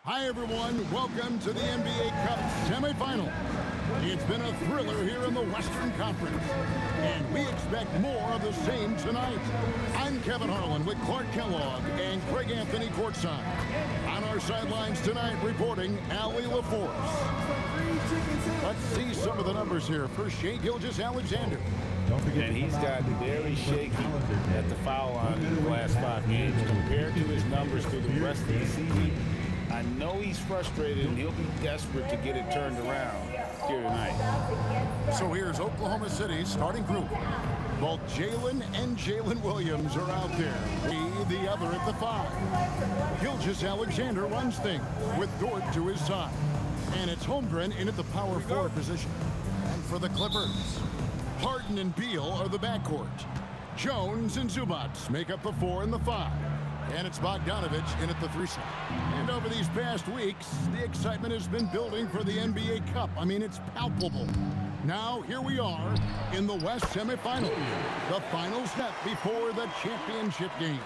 Hi, everyone. Welcome to the NBA Cup semifinal. It's been a thriller here in the Western Conference, and we expect more of the same tonight. I'm Kevin Harlan with Clark Kellogg and Craig Anthony courtside. On our sidelines tonight, reporting Allie LaForce. Let's see some of the numbers here for Shai Gilgeous-Alexander. And he's gotten very shaky at the foul line in the last 5 games compared to his numbers through the rest of the season. I know he's frustrated, and he'll be desperate to get it turned around here tonight. So here's Oklahoma City's starting group. Both Jalen and Jalen Williams are out there. The other at the 5. Gilgeous-Alexander runs things with Dort to his side. And it's Holmgren in at the power forward position. And for the Clippers, Harden and Beal are the backcourt. Jones and Zubac make up the 4 and the 5. And it's Bogdanovich in at the 3 slot. And over these past weeks, the excitement has been building for the NBA Cup. I mean, it's palpable. Now, here we are in the West semifinal. The final step before the championship game.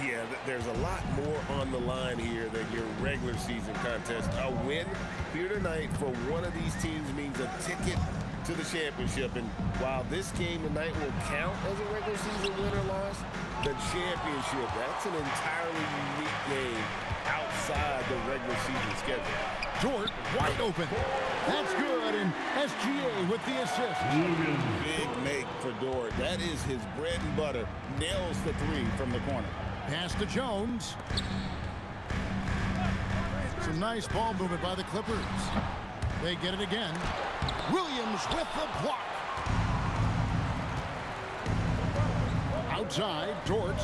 Yeah, there's a lot more on the line here than your regular season contest. A win here tonight for one of these teams means a ticket to the championship. And while this game tonight will count as a regular season win or loss, the championship, that's an entirely unique game outside the regular season schedule. Dort wide open. That's good, and SGA with the assist. Big make for Dort. That is his bread and butter. Nails the 3 from the corner. Pass to Jones. Some nice ball movement by the Clippers. They get it again. Williams with the block. Outside, Dort.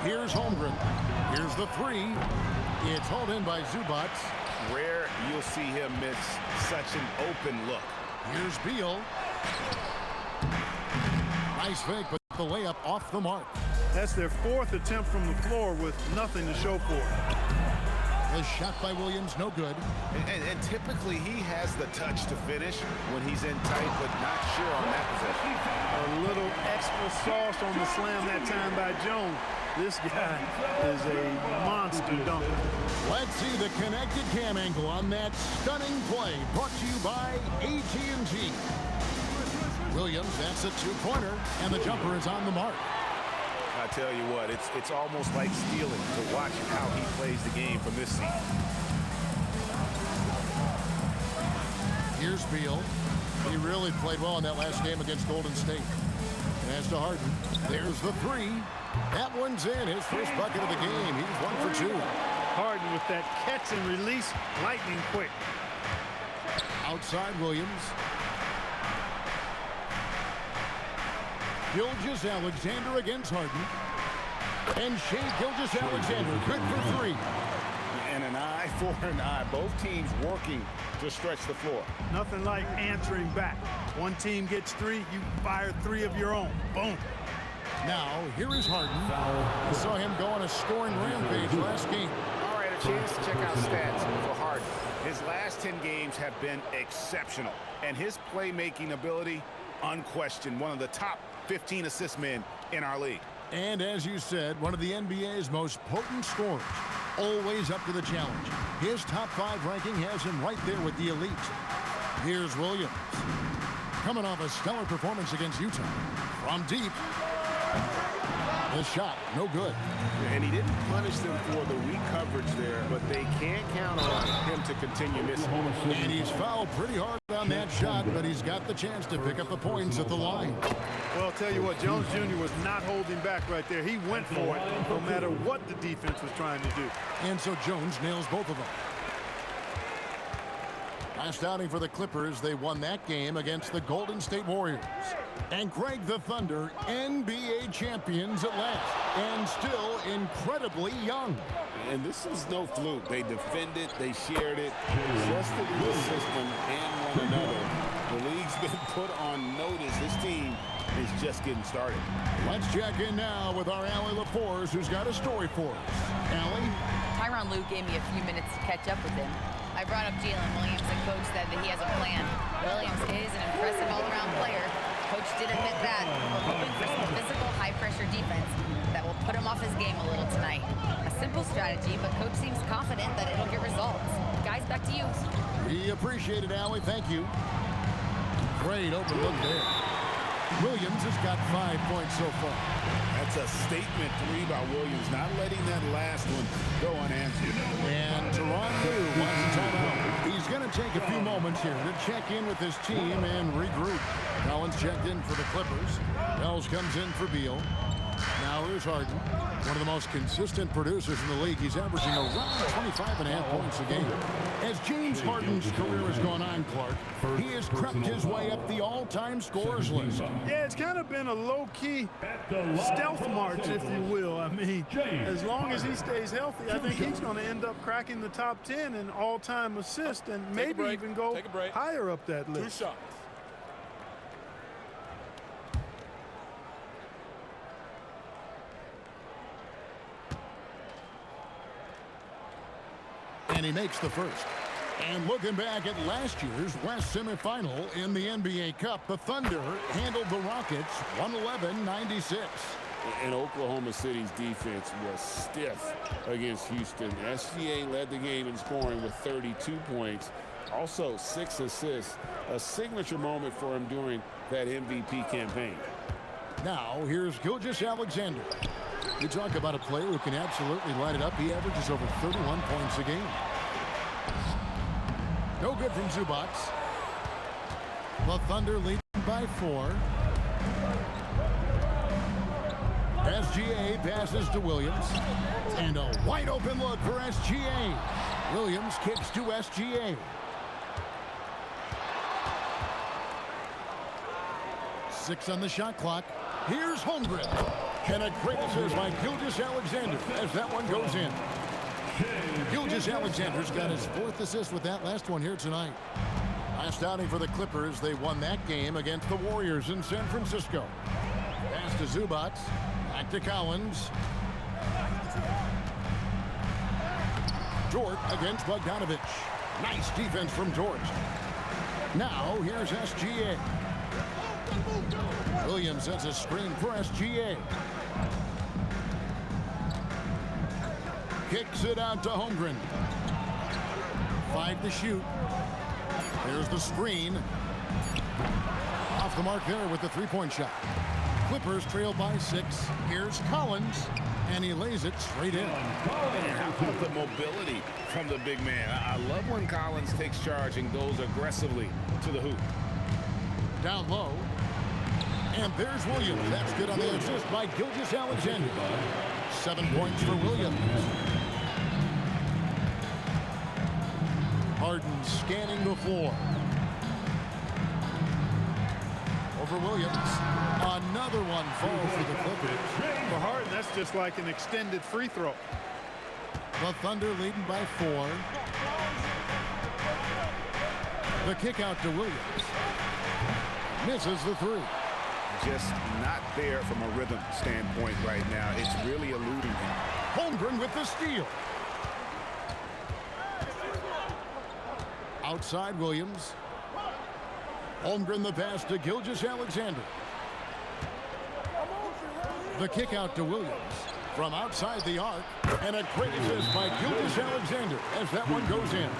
Here's Holmgren. Here's the 3. It's hauled in by Zubac. Rare you'll see him miss such an open look. Here's Beal. Nice fake, but the layup off the mark. That's their 4th attempt from the floor with nothing to show for it. The shot by Williams, no good. And typically he has the touch to finish when he's in tight, but not sure on that possession. A little extra sauce on the slam that time by Jones. This guy is a monster dunker. Let's see the connected cam angle on that stunning play, brought to you by AT&T. Williams, that's a 2-pointer, and the jumper is on the mark. I tell you what, it's almost like stealing to watch how he plays the game from this season. Here's Beal. He really played well in that last game against Golden State. Pass to Harden. There's the 3. That one's in. His first bucket of the game. He's 1 for 2. Harden with that catch and release, lightning quick. Outside Williams. Gilgeous-Alexander against Harden. And Shai Gilgeous-Alexander good for 3. And an eye for an eye. Both teams working to stretch the floor. Nothing like answering back. One team gets 3, you fire 3 of your own. Boom. Now, here is Harden. We saw him go on a scoring rampage last game. All right, a chance to check out stats for Harden. His last 10 games have been exceptional. And his playmaking ability, unquestioned, one of the top 15 assist men in our league. And as you said, one of the NBA's most potent scorers. Always up to the challenge. His top 5 ranking has him right there with the elite. Here's Williams. Coming off a stellar performance against Utah. From deep. The shot, no good. And he didn't punish them for the weak coverage there, but they can't count on him to continue missing. And he's fouled pretty hard on that shot, but he's got the chance to pick up the points at the line. Well, I'll tell you what, Jones Jr. was not holding back right there. He went for it, no matter what the defense was trying to do. And so Jones nails both of them. Last outing for the Clippers, they won that game against the Golden State Warriors. And Craig, the Thunder, NBA champions at last, and still incredibly young. And this is no fluke. They defended, they shared it, trusted the system and one another. The league's been put on notice. This team is just getting started. Let's check in now with our Allie LaForce, who's got a story for us. Allie? Tyronn Lue gave me a few minutes to catch up with him. I brought up Jalen Williams, and Coach said that he has a plan. Williams is an impressive all-around player. Coach did admit that. We're hoping for some physical, high-pressure defense that will put him off his game a little tonight. A strategy, but coach seems confident that it'll get results. Guys, back to you. We appreciate it, Allie. Thank you. Great open look there. Williams has got 5 points so far. That's a statement three by Williams, not letting that last one go unanswered. And Toronto wants a timeout. He's going to take a few moments here to check in with his team and regroup. Collins checked in for the Clippers. Wells comes in for Beal. Now here's Harden, one of the most consistent producers in the league. He's averaging around 25.5 points a game. As James Harden's career has gone on, Clark, he has crept his way up the all-time scorers list. Yeah, it's kind of been a low-key stealth march, if you will. I mean, as long as he stays healthy, I think he's going to end up cracking the top 10 in all-time assists and maybe even go higher up that list. 2 shots. And he makes the first. And looking back at last year's West semifinal in the NBA Cup, the Thunder handled the Rockets 111-96. And Oklahoma City's defense was stiff against Houston. SGA led the game in scoring with 32 points, also 6 assists, a signature moment for him during that MVP campaign. Now, here's Gilgeous-Alexander. You talk about a player who can absolutely light it up. He averages over 31 points a game. No good from Zubac. The Thunder lead by 4. SGA passes to Williams. And a wide open look for SGA. Williams kicks to SGA. 6 on the shot clock. Here's Holmgren. And a great assist by Gilgeous-Alexander as that one goes in. Gilgeous-Alexander's got his 4th assist with that last one here tonight. Last outing for the Clippers, they won that game against the Warriors in San Francisco. Pass to Zubac. Back to Collins. Dort against Bogdanovic. Nice defense from Dort. Now here's SGA. Williams sets a screen for SGA. Kicks it out to Holmgren. 5 to shoot. There's the screen. Off the mark there with the 3-point shot. Clippers trail by 6. Here's Collins. And he lays it straight in. And how about the mobility from the big man? I love when Collins takes charge and goes aggressively to the hoop. Down low. And there's Williams. That's good on the assist by Gilgeous-Alexander. 7 points for Williams. Harden scanning the floor. Over Williams. Another one falls for the Clippers. For Harden, that's just like an extended free throw. The Thunder leading by 4. The kick out to Williams. Misses the 3. Just not there from a rhythm standpoint right now. It's really eluding him. Holmgren with the steal. Outside Williams. Holmgren the pass to Gilgeous-Alexander. The kick out to Williams from outside the arc. And a great assist by Gilgeous-Alexander as that one goes in.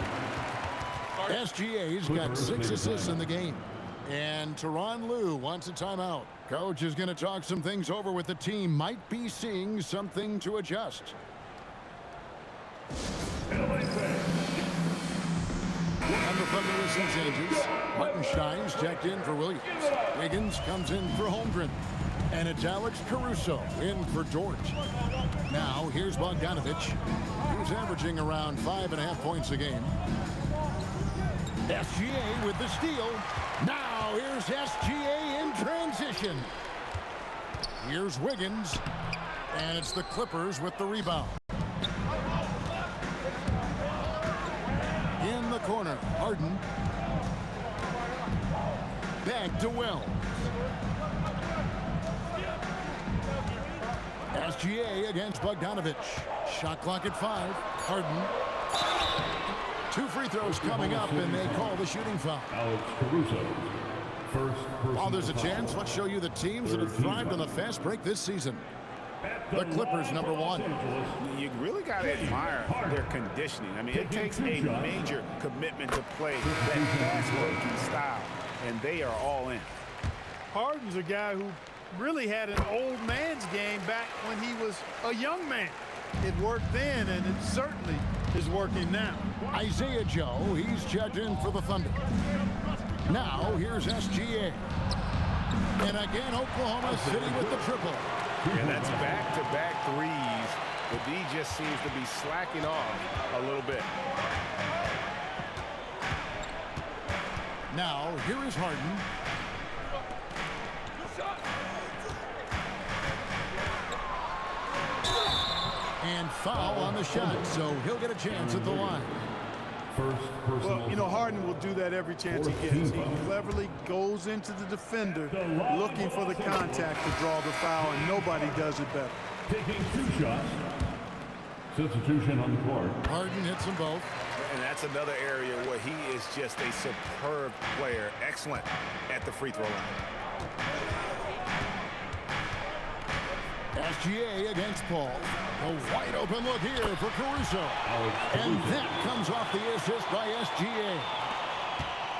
SGA's got 6 assists in the game. And Tyronn Lue wants a timeout. Coach is going to talk some things over with the team. Might be seeing something to adjust. And the Thunder with some changes. Martin-Stein's checked in for Williams. Wiggins comes in for Holmgren. And it's Alex Caruso in for Dort. Now here's Bogdanovic, who's averaging around 5.5 points a game. SGA with the steal. Now here's SGA in transition. Here's Wiggins. And it's the Clippers with the rebound. In the corner, Harden. Back to Wells. SGA against Bogdanovic. Shot clock at 5. Harden. 2 free throws coming up, and they call the shooting foul. Alex Caruso. First While there's a chance, let's show you the teams that have thrived on the fast break this season. The Clippers number 1. You really got to admire their conditioning. I mean, it takes a major commitment to play that fast-working style, and they are all in. Harden's a guy who really had an old man's game back when he was a young man. It worked then, and it certainly is working now. Isaiah Joe, he's checked in for the Thunder. Now, here's SGA. And again, Oklahoma City with the triple. And that's back-to-back threes. The D just seems to be slacking off a little bit. Now, here is Harden. And foul on the shot, so he'll get a chance at the line. Well, you know, Harden will do that every chance he gets. He cleverly goes into the defender looking for the contact to draw the foul, and nobody does it better. Taking 2 shots. Substitution on the court. Harden hits them both. And that's another area where he is just a superb player. Excellent at the free throw line. SGA against Paul. A wide open look here for Caruso. And that comes off the assist by SGA.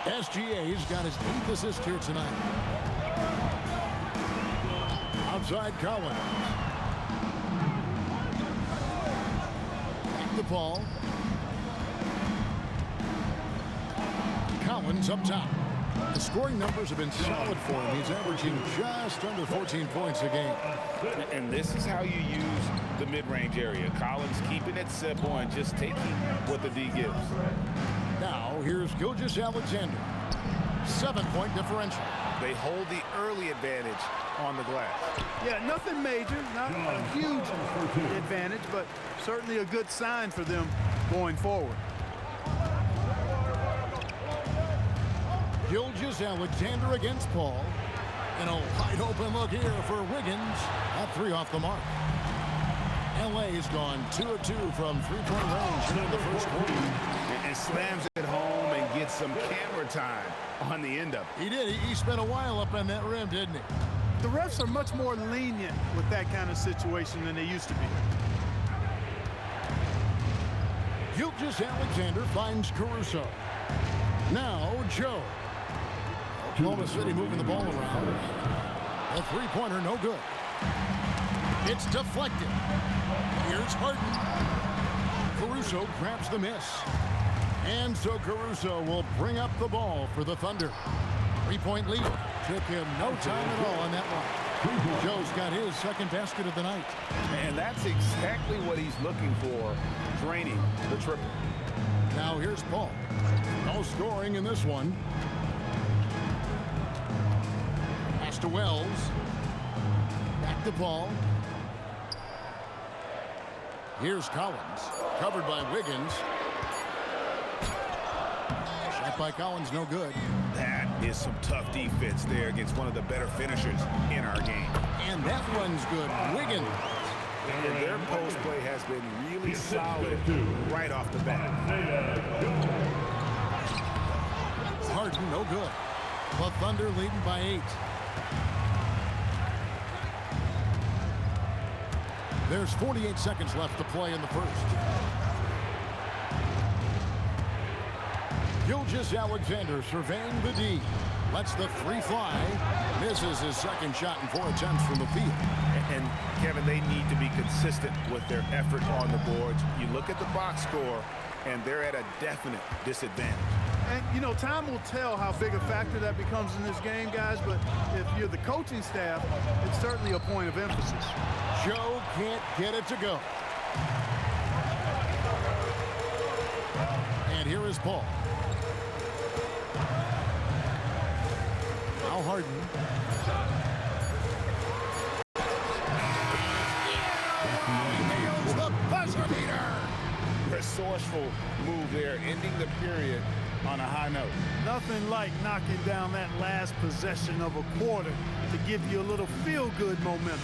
SGA's got his 8th assist here tonight. Outside Collins. Back to Paul. Collins up top. The scoring numbers have been solid for him. He's averaging just under 14 points a game. And this is how you use the mid-range area. Collins keeping it simple and just taking what the D gives. Now, here's Gilgeous-Alexander. 7-point differential. They hold the early advantage on the glass. Yeah, nothing major, not a huge advantage, but certainly a good sign for them going forward. Gilgeous-Alexander against Paul. And a wide open look here for Wiggins. That 3 off the mark. LA's gone 2 of 2 from three-point range in the first quarter. And slams it home and gets some camera time on the end of it. He did. He spent a while up on that rim, didn't he? The refs are much more lenient with that kind of situation than they used to be. Gilgeous-Alexander finds Caruso. Now, Joe. Oklahoma City moving the ball around. A three-pointer, no good. It's deflected. Here's Harden. Caruso grabs the miss. And so Caruso will bring up the ball for the Thunder. 3-point lead. Took him no time at all on that one. Joe's got his second basket of the night. And that's exactly what he's looking for, draining the triple. Now here's Paul. No scoring in this one. Pass to Wells. Back to Paul. Here's Collins. Covered by Wiggins. Shot by Collins, no good. That is some tough defense there against one of the better finishers in our game. And that one's good. Wiggins. And their post play has been really solid right off the bat. Harden, no good. The Thunder leading by 8. There's 48 seconds left to play in the first. Gilgeous-Alexander surveying the D. Lets the free fly. Misses his second shot in 4 attempts from the field. And Kevin, they need to be consistent with their effort on the boards. You look at the box score, and they're at a definite disadvantage. And, you know, time will tell how big a factor that becomes in this game, guys, but if you're the coaching staff, it's certainly a point of emphasis. Joe can't get it to go. And here is Paul. Now Harden. Nails the buzzer beater. Resourceful move there, ending the period on a high note. Nothing like knocking down that last possession of a quarter to give you a little feel-good momentum.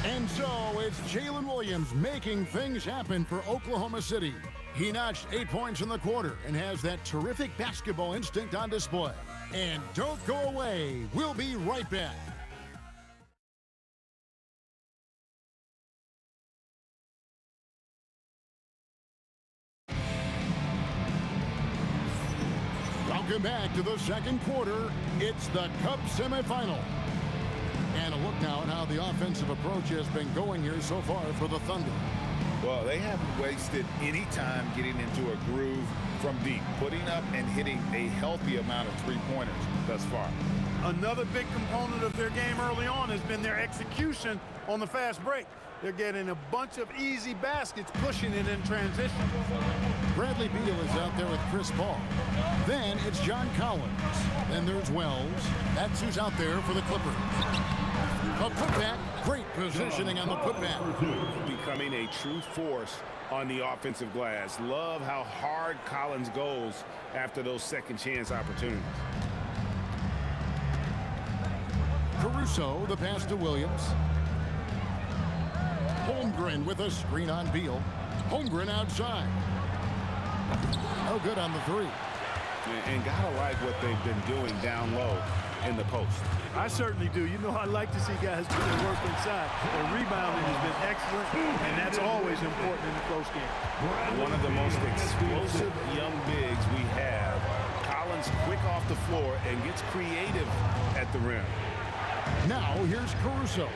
And so it's Jalen Williams making things happen for Oklahoma City. He notched 8 points in the quarter and has that terrific basketball instinct on display. And don't go away. We'll be right back. Welcome back to the second quarter. It's the Cup semifinal. And a look now at how the offensive approach has been going here so far for the Thunder. Well, they haven't wasted any time getting into a groove from deep, putting up and hitting a healthy amount of three-pointers thus far. Another big component of their game early on has been their execution on the fast break. They're getting a bunch of easy baskets, pushing it in transition. Bradley Beal is out there with Chris Paul. Then it's John Collins. Then there's Wells. That's who's out there for the Clippers. A putback. Great positioning on the putback. Becoming a true force on the offensive glass. Love how hard Collins goes after those second chance opportunities. Caruso, the pass to Williams. Holmgren with a screen on Beal. Holmgren outside. No good on the three. And gotta like what they've been doing down low in the post. I certainly do. You know, I like to see guys do their work inside. Their rebounding has been excellent, and that's always important in a close game. One of the most explosive young bigs we have. Collins quick off the floor and gets creative at the rim. Now here's Caruso.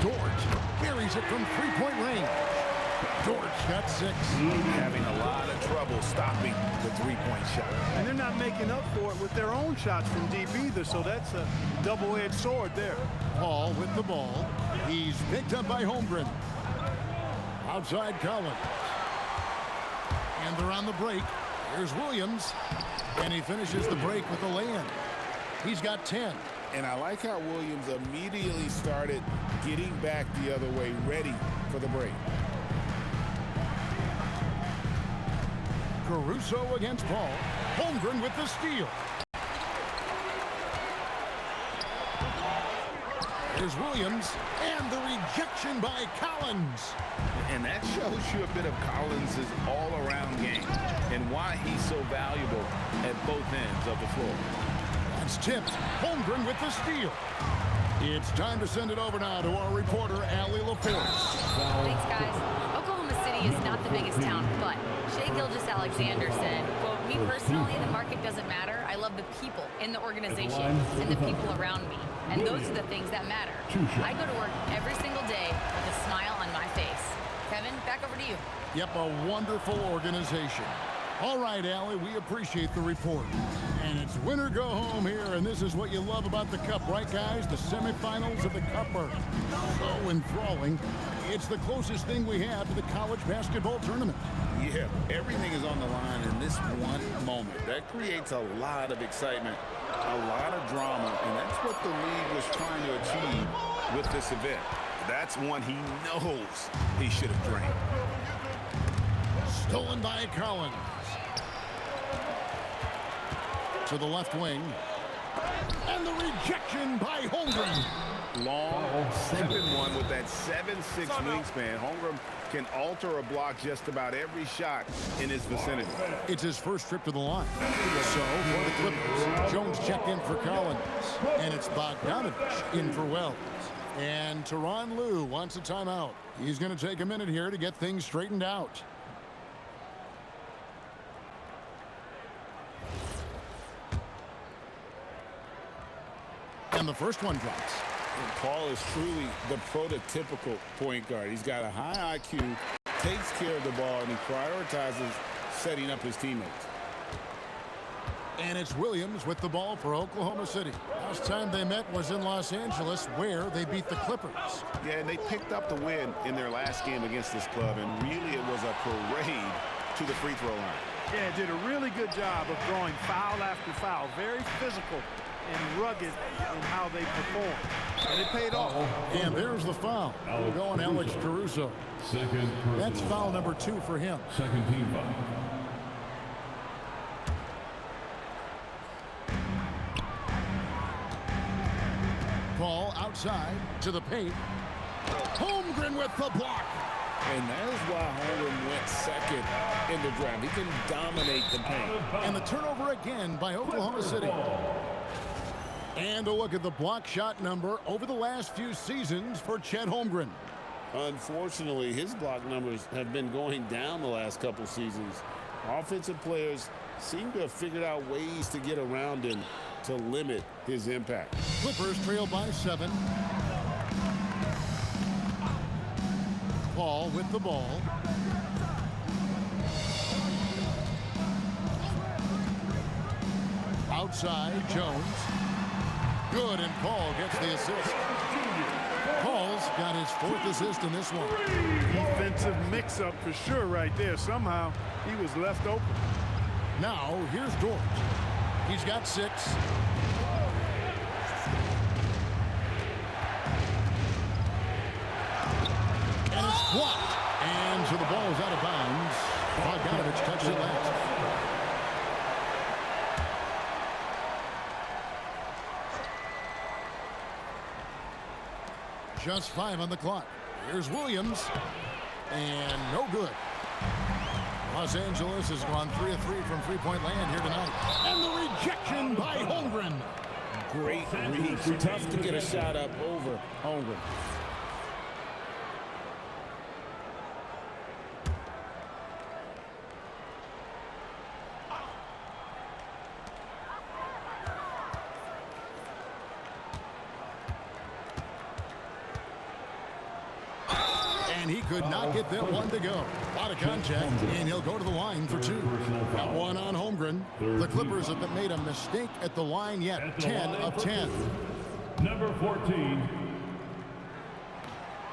Dort buries it from three-point range. Dort's got 6. Having a lot of trouble stopping the three-point shot. And they're not making up for it with their own shots from deep either, so that's a double-edged sword there. Paul with the ball. He's picked up by Holmgren. Outside Collins. And they're on the break. Here's Williams. And he finishes the break with a lay-in. He's got 10. And I like how Williams immediately started getting back the other way, ready for the break. Caruso against Paul. Holmgren with the steal. There's Williams, and the rejection by Collins. And that shows you a bit of Collins' all-around game and why he's so valuable at both ends of the floor. That's tipped. Holmgren with the steal. It's time to send it over now to our reporter, Allie LaForce. Thanks, guys. Oklahoma City is not the biggest town, but Shai Gilgeous-Alexander said, quote, "Me personally, the market doesn't matter. I love the people in the organization and the people around me. And those are the things that matter. I go to work every single day with a smile on my face." Kevin, back over to you. Yep, a wonderful organization. All right, Allie, we appreciate the report. And it's win or go home here, and this is what you love about the Cup, right, guys? The semifinals of the Cup are so enthralling. It's the closest thing we have to the college basketball tournament. Yeah, everything is on the line in this one moment. That creates a lot of excitement, a lot of drama, and that's what the league was trying to achieve with this event. That's one he knows he should have drained. Stolen by Collins. To the left wing. And the rejection by Holmgren. Long 7-1 with that 7'6" wingspan. Holmgren can alter a block just about every shot in his vicinity. It's his first trip to the line. So for the Clippers, Jones checked in for Collins. And it's Bogdanovich in for Wells. And Tyronn Lue wants a timeout. He's going to take a minute here to get things straightened out. And the first one drops. And Paul is truly the prototypical point guard. He's got a high IQ, takes care of the ball, and he prioritizes setting up his teammates. And it's Williams with the ball for Oklahoma City. Last time they met was in Los Angeles, where they beat the Clippers. Yeah, and they picked up the win in their last game against this club, and really it was a parade to the free throw line. Yeah, did a really good job of drawing foul after foul. Very physical and rugged in how they perform. And it paid off. And there's the foul. Going Alex Caruso. That's foul number 2 for him. Second team foul. Paul outside to the paint. Holmgren with the block. And that is why Holmgren went second in the draft. He can dominate the paint. And the turnover again by Oklahoma City. And a look at the block shot number over the last few seasons for Chet Holmgren. Unfortunately, his block numbers have been going down the last couple seasons. Offensive players seem to have figured out ways to get around him to limit his impact. Clippers trail by 7. Paul with the ball. Outside, Jones. Good, and Paul gets the assist. Paul's got his 4th assist in this one. Defensive mix-up for sure right there. Somehow he was left open. Now, here's Dort. He's got 6. And it's blocked. And so the ball is out of bounds. Bogdanovich touched it last. Just 5 on the clock. Here's Williams. And no good. Los Angeles has gone 3 of 3 from three-point land here tonight. And the rejection by Holmgren. Great read. Tough to get a shot up over Holmgren. And he could not get that one to go. Out of contact, and he'll go to the line for 2. Got one on Holmgren. The Clippers have made a mistake at the line yet. 10 of 10. Number 14.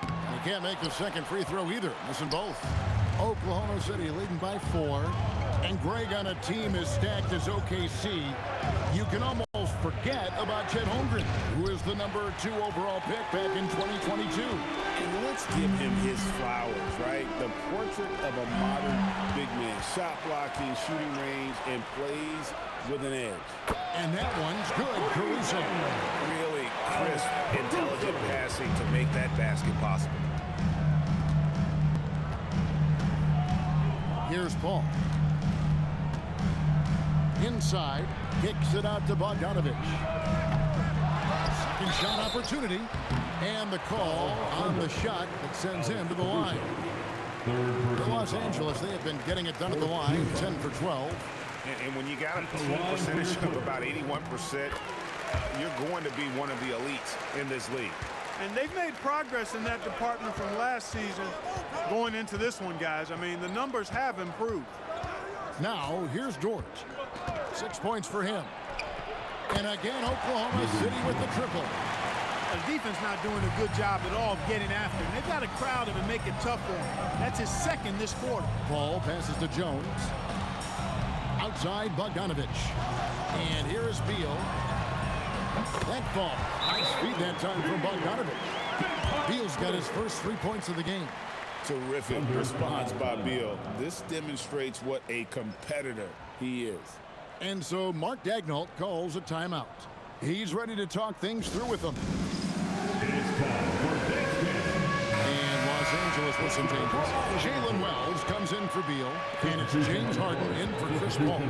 He can't make the second free throw either. Missing both. Oklahoma City leading by 4. And Greg, on a team as stacked as OKC, you can almost forget about Chet Holmgren, who is the number 2 overall pick back in 2022. And let's give him his flowers, right? The portrait of a modern big man. Shot blocking, shooting range, and plays with an edge. And that one's good. Caruso. Really crisp, intelligent passing to make that basket possible. Here's Paul. Inside, kicks it out to Bogdanovich. Second shot opportunity. And the call on the shot that sends him to the line. For Los Angeles, they have been getting it done at the line, 10 for 12. And when you got a team percentage of about 81%, you're going to be one of the elites in this league. And they've made progress in that department from last season going into this one, guys. I mean, the numbers have improved. Now, here's Dort. 6 points for him. And again, Oklahoma City with the triple. The defense not doing a good job at all of getting after him. They've got to crowd him and make it tough for him. That's his 2nd this quarter. Paul passes to Jones. Outside, Bogdanovich. And here is Beal. That ball. Nice feed that time from Bogdanovich. Beal's got his first 3 points of the game. Terrific response by Beal. This demonstrates what a competitor he is. And so Mark Daigneault calls a timeout. He's ready to talk things through with them. It's time for And Los Angeles with some changes. Jalen Wells comes in for Beal. And it's James Harden in for Chris Paul.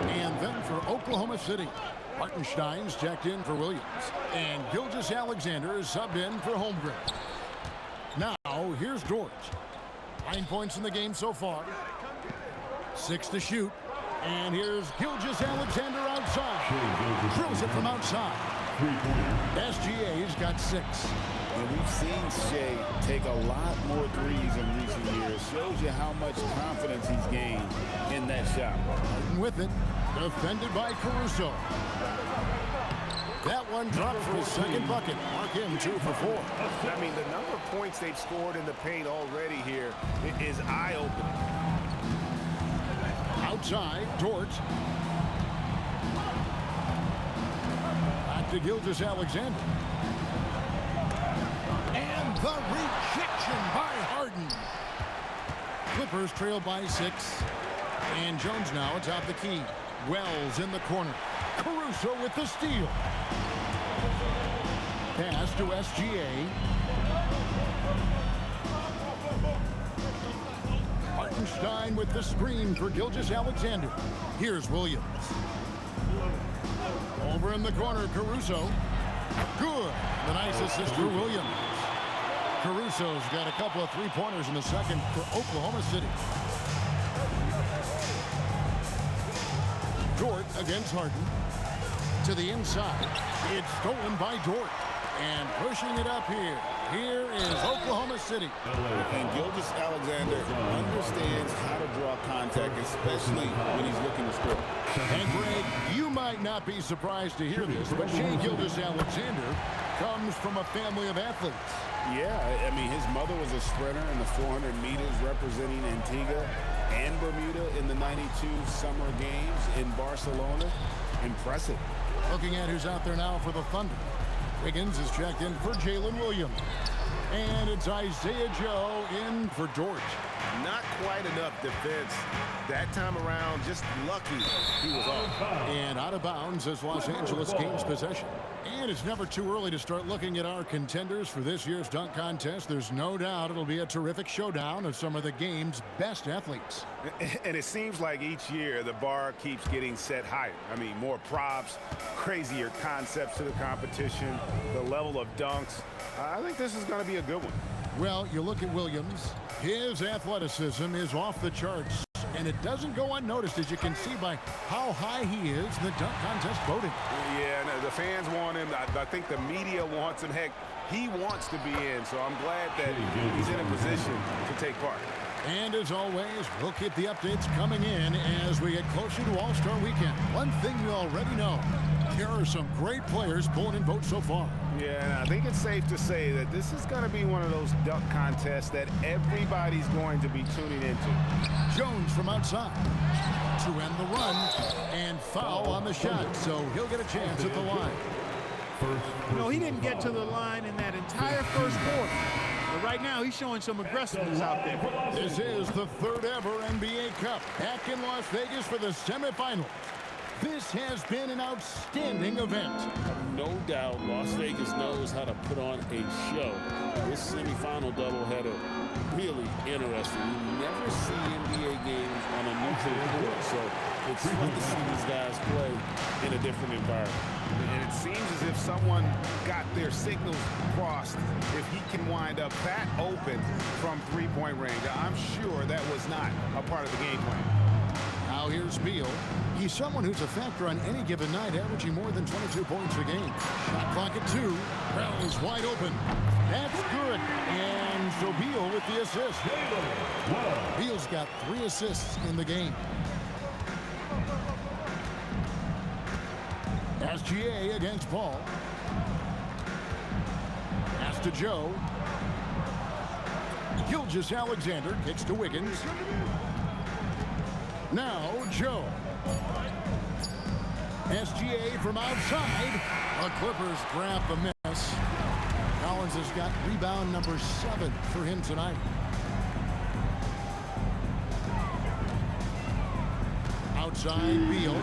And then for Oklahoma City, Hartenstein's checked in for Williams. And Gilgeous-Alexander is subbed in for Holmgren. Now, here's Dort. 9 points in the game so far. 6 to shoot. And here's Gilgeous-Alexander outside. Drills it from outside. SGA's got 6. And we've seen Shea take a lot more threes in recent years. Shows you how much confidence he's gained in that shot. With it, defended by Caruso. That one dropped for his 2nd bucket. Mark him 2 for 4. I mean, the number of points they've scored in the paint already here is eye-opening. Outside, Dort. Back to Gilgeous-Alexander. And the rejection by Harden. Clippers trail by 6. And Jones now atop the key. Wells in the corner. Caruso with the steal. Pass to SGA. Hartenstein with the screen for Gilgeous-Alexander. Here's Williams. Over in the corner, Caruso. Good. The nice assist for Williams. Caruso's got a couple of 3-pointers in the second for Oklahoma City. against Harden. To the inside. It's stolen by Dort. And pushing it up here. Here is Oklahoma City. And Gilgeous-Alexander understands how to draw contact, especially when he's looking to score. And Greg, you might not be surprised to hear this, but Shai Gilgeous-Alexander comes from a family of athletes. Yeah, I mean, his mother was a sprinter in the 400 meters representing Antigua and Bermuda in the 92 Summer Games in Barcelona. Impressive. Looking at who's out there now for the Thunder. Wiggins is checked in for Jalen Williams. And it's Isaiah Joe in for Dort. Not quite enough defense that time around. Just lucky he was off. And out of bounds as Los Angeles gains possession. And it's never too early to start looking at our contenders for this year's dunk contest. There's no doubt it'll be a terrific showdown of some of the game's best athletes. And it seems like each year the bar keeps getting set higher. I mean, more props, crazier concepts to the competition, the level of dunks. I think this is going to be a good one. Well, you look at Williams. His athleticism is off the charts. And it doesn't go unnoticed, as you can see by how high he is in the dunk contest voting. Yeah, no, the fans want him. I think the media wants him. Heck, he wants to be in. So I'm glad that he's in a position to take part. And as always, we'll keep the updates coming in as we get closer to All-Star Weekend. One thing you already know, there are some great players pulling in votes so far. Yeah, and I think it's safe to say that this is going to be one of those dunk contests that everybody's going to be tuning into. Jones from outside to end the run, and foul on the shot, so he'll get a chance at the line. You know, he didn't get to the line in that entire first quarter. But right now, he's showing some aggressiveness out there. This is the third ever NBA Cup back in Las Vegas for the semifinals. This has been an outstanding event. No doubt Las Vegas knows how to put on a show. This semifinal doubleheader really interesting. You never see NBA games on a neutral court, so it's fun to see these guys play in a different environment. And it seems as if someone got their signals crossed. If he can wind up that open from three-point range, I'm sure that was not a part of the game plan. Now here's Beal. He's someone who's a factor on any given night, averaging more than 22 points a game. Shot clock at 2. Wells wide open. That's good. And so Beal with the assist. Beal's got 3 assists in the game. SGA against Paul. Pass to Joe. Gilgeous-Alexander kicks to Wiggins. Now Joe. SGA from outside. The Clippers grab the miss. Collins has got rebound number 7 for him tonight. Outside Beal.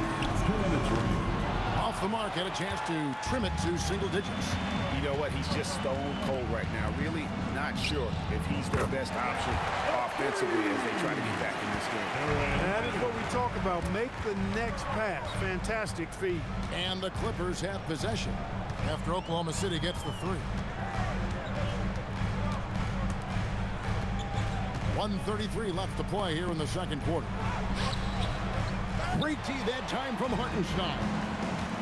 Off the mark, had a chance to trim it to single digits. You know what? He's just stone cold right now. Really not sure if he's their best option offensively as they try to get back in this game. That is what we talk about. Make the next pass. Fantastic feed. And the Clippers have possession after Oklahoma City gets the 3. 1:33 left to play here in the second quarter. Great tee that time from Hartenstein.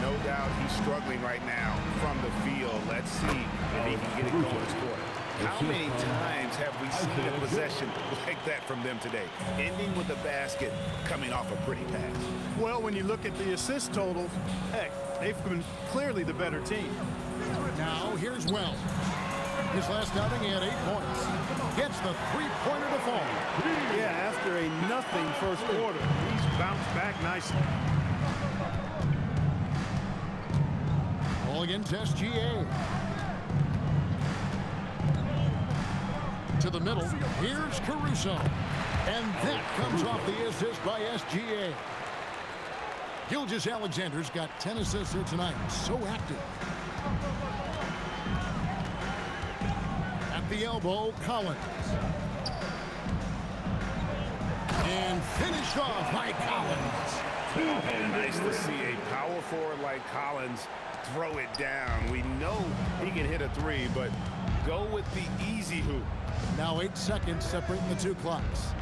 No doubt he's struggling right now from the field. Let's see if he can get it going this quarter. How many times have we seen a possession like that from them today? Ending with a basket, coming off a pretty pass. Well, when you look at the assist totals, heck, they've been clearly the better team. Now here's Wells. His last outing, he had 8 points. Gets the 3-pointer to fall. Yeah, after a nothing first quarter, he's bounced back nicely. Ball against SGA. To the middle. Here's Caruso. And that comes off the assist by SGA. Gilgeous-Alexander's got 10 assists here tonight. So active. At the elbow, Collins. And finished off by Collins. Nice to see a power forward like Collins throw it down. We know he can hit a 3, but go with the easy hoop. Now 8 seconds separating the 2 clocks.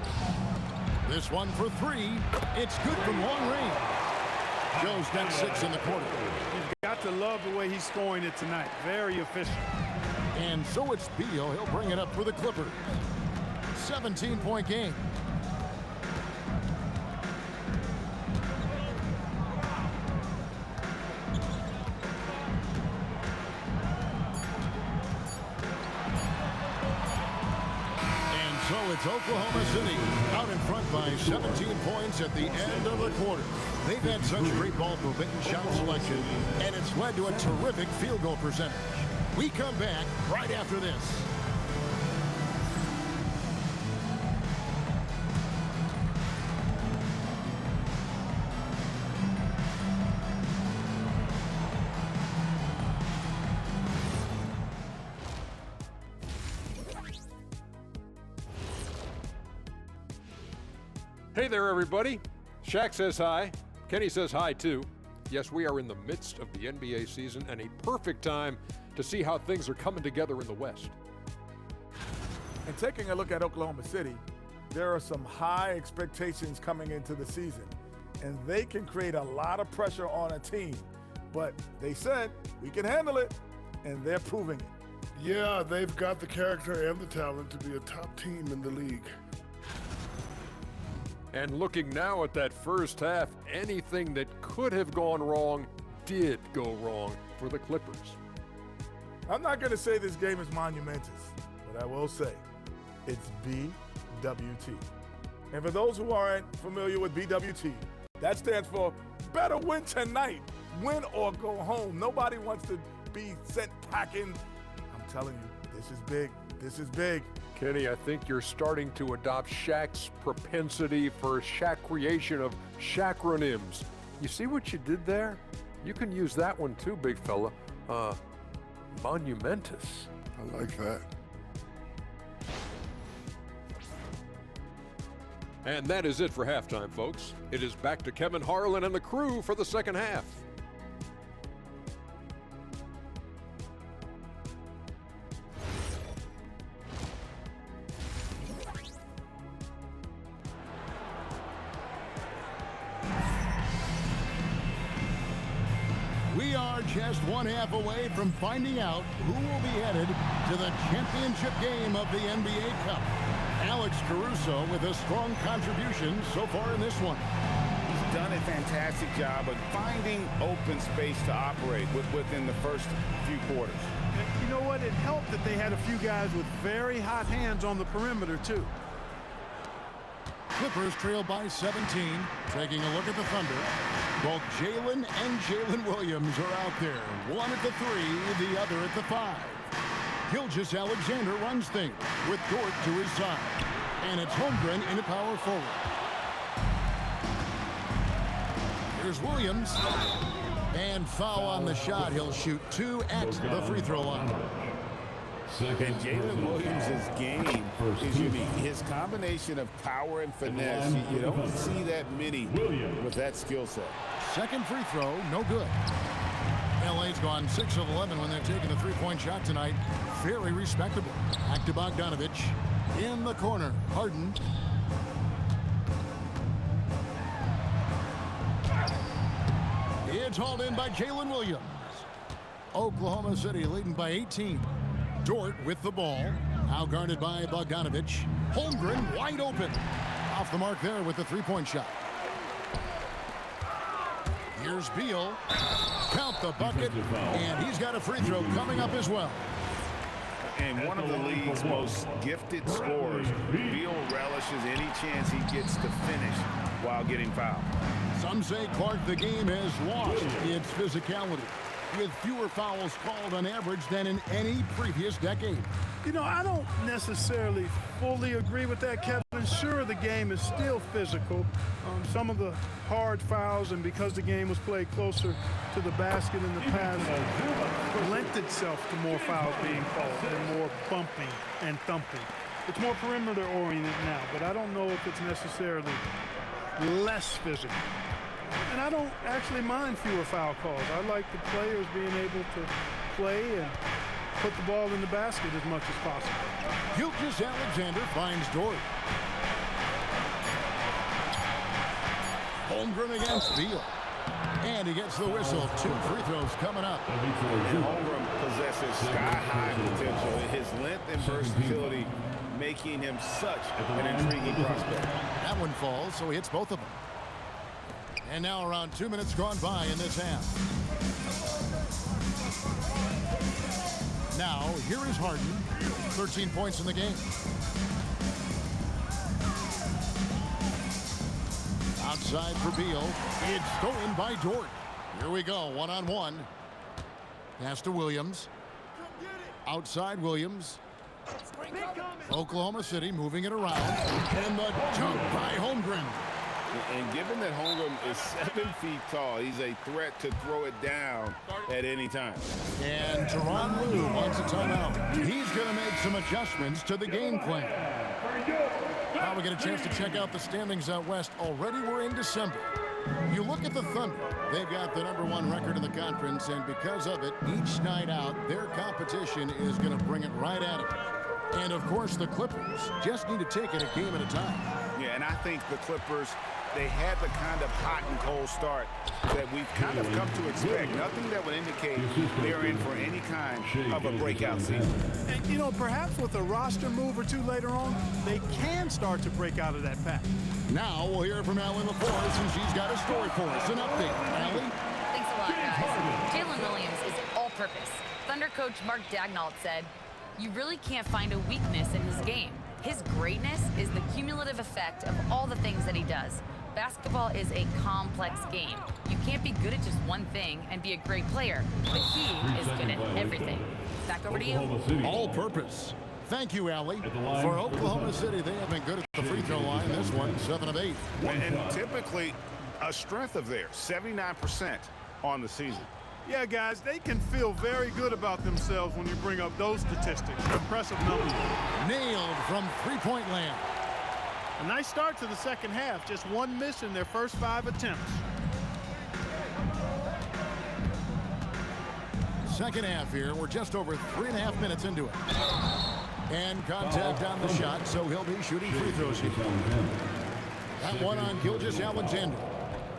This one for 3. It's good from long range. Joe's got 6 in the quarter. You've got to love the way he's scoring it tonight. Very efficient. And so it's Beal. He'll bring it up for the Clippers. 17-point game. So it's Oklahoma City out in front by 17 points at the end of the quarter. They've had such great ball movement and shot selection, and it's led to a terrific field goal percentage. We come back right after this. Hey there, everybody. Shaq says hi. Kenny says hi, too. Yes, we are in the midst of the NBA season and a perfect time to see how things are coming together in the West. And taking a look at Oklahoma City, there are some high expectations coming into the season, and they can create a lot of pressure on a team. But they said, we can handle it, and they're proving it. Yeah, they've got the character and the talent to be a top team in the league. And looking now at that first half, anything that could have gone wrong did go wrong for the Clippers. I'm not going to say this game is monumentous, but I will say it's BWT. And for those who aren't familiar with BWT, that stands for better win tonight, win or go home. Nobody wants to be sent packing. I'm telling you, this is big. This is big. Kenny, I think you're starting to adopt Shaq's propensity for Shaq creation of Shaqronyms. You see what you did there? You can use that one too, big fella. Monumentous. I like that. And that is it for halftime, folks. It is back to Kevin Harlan and the crew for the second half. We are just one half away from finding out who will be headed to the championship game of the NBA Cup. Alex Caruso with a strong contribution so far in this one. He's done a fantastic job of finding open space to operate within the first few quarters. And you know what? It helped that they had a few guys with very hot hands on the perimeter, too. Clippers trail by 17. Taking a look at the Thunder. Both Jalen and Jalen Williams are out there. One at the 3, the other at the 5. Gilgeous Alexander runs things with Dort to his side. And it's Holmgren in a power forward. Here's Williams. And foul on the shot. He'll shoot 2 at the free throw line. And Jalen Williams' game is unique. His combination of power and finesse, you don't see that many with that skill set. Second free throw, no good. LA's gone 6 of 11 when they're taking the three-point shot tonight. Very respectable. Back to Bogdanovich. In the corner, Harden. It's hauled in by Jalen Williams. Oklahoma City leading by 18. Dort with the ball. Now guarded by Bogdanovich. Holmgren wide open. Off the mark there with the three-point shot. Here's Beal. Count the bucket. And he's got a free throw coming up as well. And one of the league's most gifted scorers, Beal relishes any chance he gets to finish while getting fouled. Some say, Clark, the game has lost its physicality, with fewer fouls called on average than in any previous decade. You know, I don't necessarily fully agree with that, Kevin. Sure, the game is still physical. Some of the hard fouls, and because the game was played closer to the basket in the past, lent itself to more fouls being called and more bumping and thumping. It's more perimeter-oriented now, but I don't know if it's necessarily less physical. And I don't actually mind fewer foul calls. I like the players being able to play and put the ball in the basket as much as possible. Gilgeous Alexander finds Dort. Holmgren against Beal. And he gets the whistle. 2 free throws coming up. And Holmgren possesses sky-high potential. His length and versatility making him such an intriguing prospect. That one falls, so he hits both of them. And now around 2 minutes gone by in this half. Now, here is Harden. 13 points in the game. Outside for Beal. It's stolen by Dort. Here we go, one-on-one. Pass to Williams. Outside Williams. Oklahoma City moving it around. And the dunk by Holmgren. And given that Holmgren is 7 feet tall, he's a threat to throw it down at any time. And Tyronn Lue wants a timeout. He's going to make some adjustments to the game plan. Now we get a chance to check out the standings out west. Already we're in December. You look at the Thunder. They've got the #1 record in the conference, and because of it, each night out, their competition is going to bring it right at it. And, of course, the Clippers just need to take it a game at a time. Yeah, and I think the Clippers, they had the kind of hot and cold start that we've kind of come to expect. Nothing that would indicate they're in for any kind of a breakout season. And, you know, perhaps with a roster move or two later on, they can start to break out of that pack. Now we'll hear from Allie LaForce, and she's got a story for us. An update. Allie? Thanks a lot, guys. Jalen Williams is all-purpose. Thunder coach Mark Daigneault said, "You really can't find a weakness in his game. His greatness is the cumulative effect of all the things that he does. Basketball is a complex game. You can't be good at just one thing and be a great player, but he is good at everything." Back over to you. All-purpose. Thank you, Allie. For Oklahoma City, they have been good at the free throw line. This one, 7 of 8. And typically a strength of theirs, 79% on the season. Yeah, guys, they can feel very good about themselves when you bring up those statistics. Impressive numbers. Nailed from three-point land. A nice start to the second half. Just one miss in their first 5 attempts. Second half here. We're just over 3.5 minutes into it. And contact on the shot, so he'll be shooting free throws here. That one on Gilgeous-Alexander.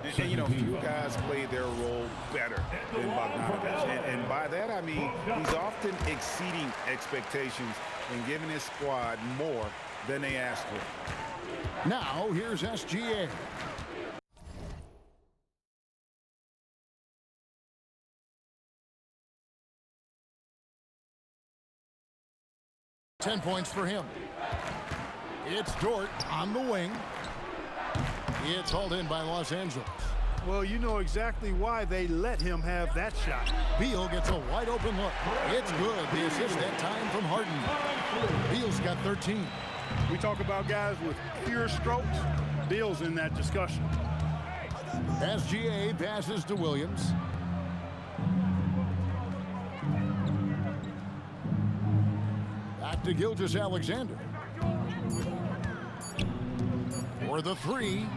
And, you know, few guys play their role better than Bogdanovich. And by that, I mean he's often exceeding expectations and giving his squad more than they asked for. Now, here's SGA. Ten points for him. It's Dort on the wing. It's hauled in by Los Angeles. Well, you know exactly why they let him have that shot. Beal gets a wide open look. It's good. The assist that time from Harden. Beal's got 13. We talk about guys with pure strokes. Beal's in that discussion. SGA passes to Williams. Back to Gilgeous-Alexander. For the three.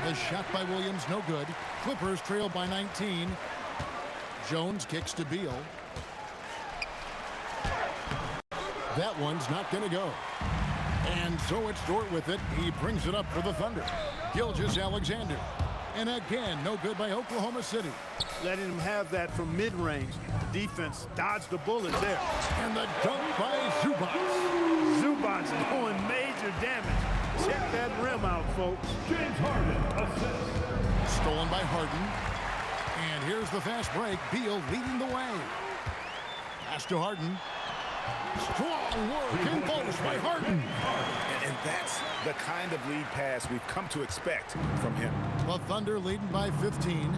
The shot by Williams, no good. Clippers trail by 19. Jones kicks to Beal. That one's not going to go. And so it's Dort with it. He brings it up for the Thunder. Gilgeous-Alexander. And again, no good by Oklahoma City. Letting him have that from mid-range. Defense dodged the bullet there. And the dunk by Zubac. Zubac's doing major damage. Check that rim out, folks. James Harden assists. Stolen by Harden. And here's the fast break. Beal leading the way. Pass to Harden. Strong work in post by Harden. And that's the kind of lead pass we've come to expect from him. The Thunder leading by 15.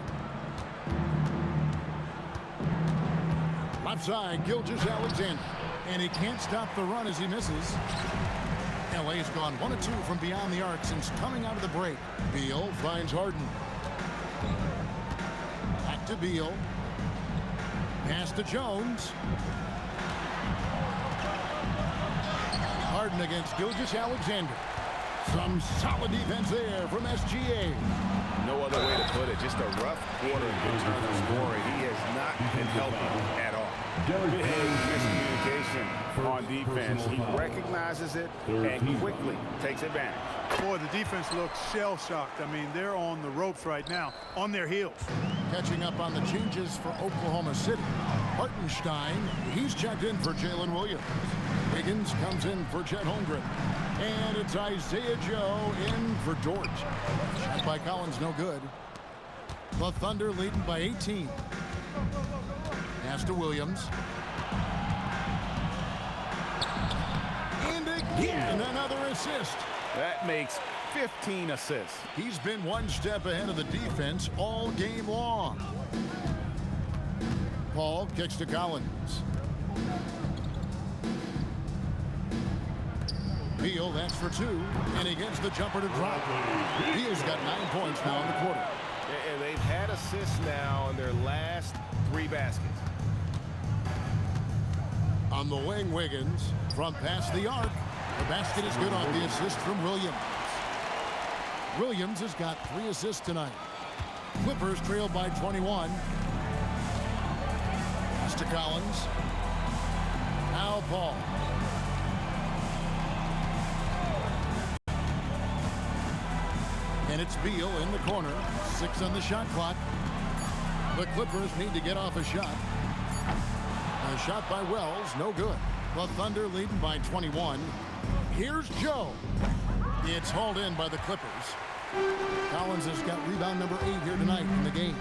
Left side, Gilgeous-Alexander. And he can't stop the run as he misses. LA's gone 1 of 2 from beyond the arc since coming out of the break. Beal finds Harden. Back to Beal. Pass to Jones. Harden against Gilgeous-Alexander. Some solid defense there from SGA. No other way to put it. Just a rough quarter in terms of scoring. He has not been helping at all. Big miscommunication on defense. He recognizes it and quickly takes advantage. Boy, the defense looks shell-shocked. I mean, they're on the ropes right now, on their heels. Catching up on the changes for Oklahoma City. Hartenstein, he's checked in for Jalen Williams. Wiggins comes in for Chet Holmgren. And it's Isaiah Joe in for Dort. Shot by Collins, no good. The Thunder leading by 18. Pass to Williams. And again, another assist. That makes 15 assists. He's been one step ahead of the defense all game long. Paul kicks to Collins. Beal, that's for two, and he gets the jumper to drop. Beal's got 9 points now in the quarter. And they've had assists now in their last 3 baskets. On the wing, Wiggins from past the arc. The basket is good on the assist from Williams. Williams has got 3 assists tonight. Clippers trail by 21. Pass to Collins. Now Paul. And it's Beal in the corner. 6 on the shot clock. The Clippers need to get off a shot. A shot by Wells, no good. The Thunder leading by 21. Here's Joe. It's hauled in by the Clippers. Collins has got rebound number 8 here tonight in the game.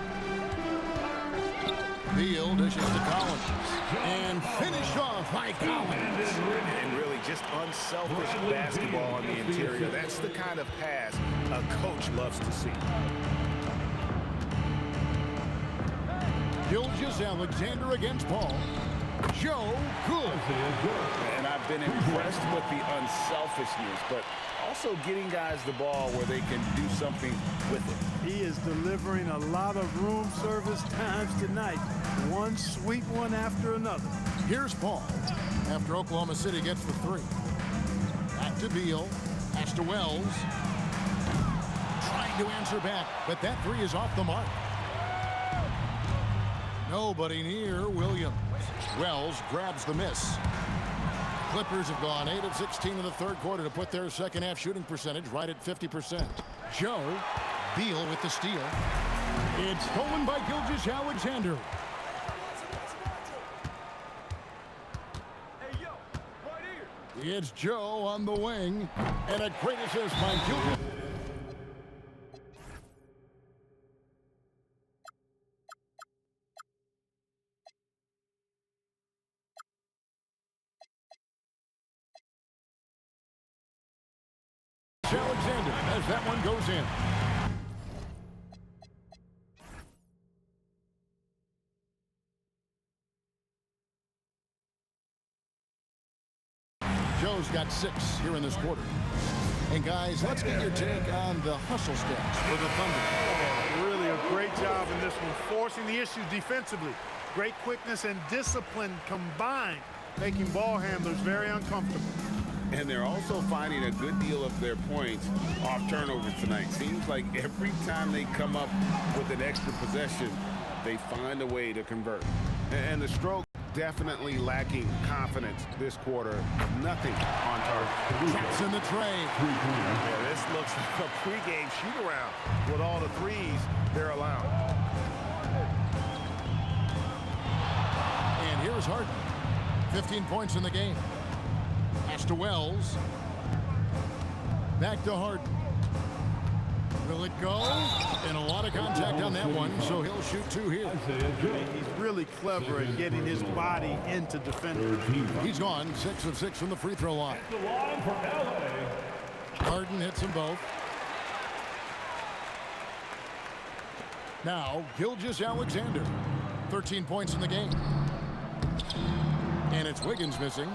Beal dishes to Collins. And finished off by Collins. And really just unselfish basketball on the interior. That's the kind of pass a coach loves to see. Gilgeous-Alexander against Paul. Joe, good. And I've been impressed with the unselfishness, but also getting guys the ball where they can do something with it. He is delivering a lot of room service times tonight. One sweet one after another. Here's Paul after Oklahoma City gets the 3. Back to Beal. Pass to Wells. Trying to answer back, but that 3 is off the mark. Nobody near Williams. Wells grabs the miss. Clippers have gone 8 of 16 in the third quarter to put their second half shooting percentage right at 50%. Joe, Beal with the steal. It's stolen by Gilgeous-Alexander. It's Joe on the wing, and a great assist by Gilgeous. Alexander as that one goes in. Joe's got 6 here in this quarter. And guys, let's get your take on the hustle stats for the Thunder. Really a great job in this one, forcing the issue defensively. Great quickness and discipline combined, making ball handlers very uncomfortable. And they're also finding a good deal of their points off turnovers tonight. Seems like every time they come up with an extra possession, they find a way to convert. And the stroke definitely lacking confidence this quarter. Nothing on target. Traps in the tray. Yeah, this looks like a pregame shoot-around with all the threes they're allowing. And here's Harden. 15 points in the game. Pass to Wells. Back to Harden. Will it go? And a lot of contact on that one, so he'll shoot 2 here. He's really clever at getting his body into defenders. He's gone 6 of 6 from the free throw line. Harden hits them both. Now, Gilgeous-Alexander. 13 points in the game. And it's Wiggins missing.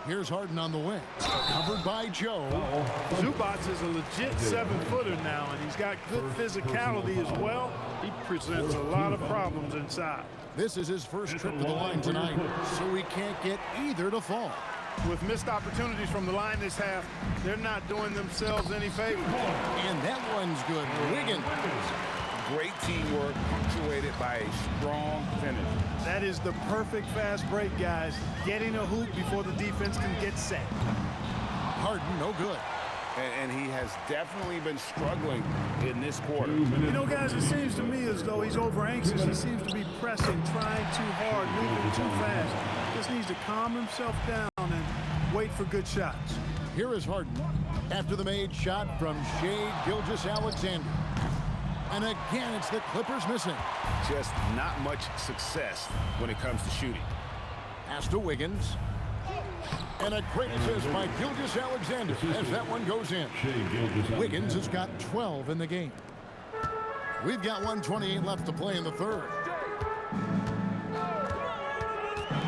Here's Harden on the wing. Covered by Joe. Zubac is a legit 7-footer now, and he's got good physicality as well. He presents a lot of problems inside. This is his first trip to the line tonight, so he can't get either to fall. With missed opportunities from the line this half, they're not doing themselves any favors. And that one's good. Wiggins. Great teamwork punctuated by a strong finish. That is the perfect fast break, guys. Getting a hoop before the defense can get set. Harden, no good. And he has definitely been struggling in this quarter. You know, guys, it seems to me as though he's over anxious. He seems to be pressing, trying too hard, moving too fast. Just needs to calm himself down and wait for good shots. Here is Harden after the made shot from Shai Gilgeous-Alexander. And again, it's the Clippers missing. Just not much success when it comes to shooting. Pass to Wiggins. And a great assist by Gilgeous-Alexander as that one goes in. Wiggins has got 12 in the game. We've got 1:28 left to play in the third.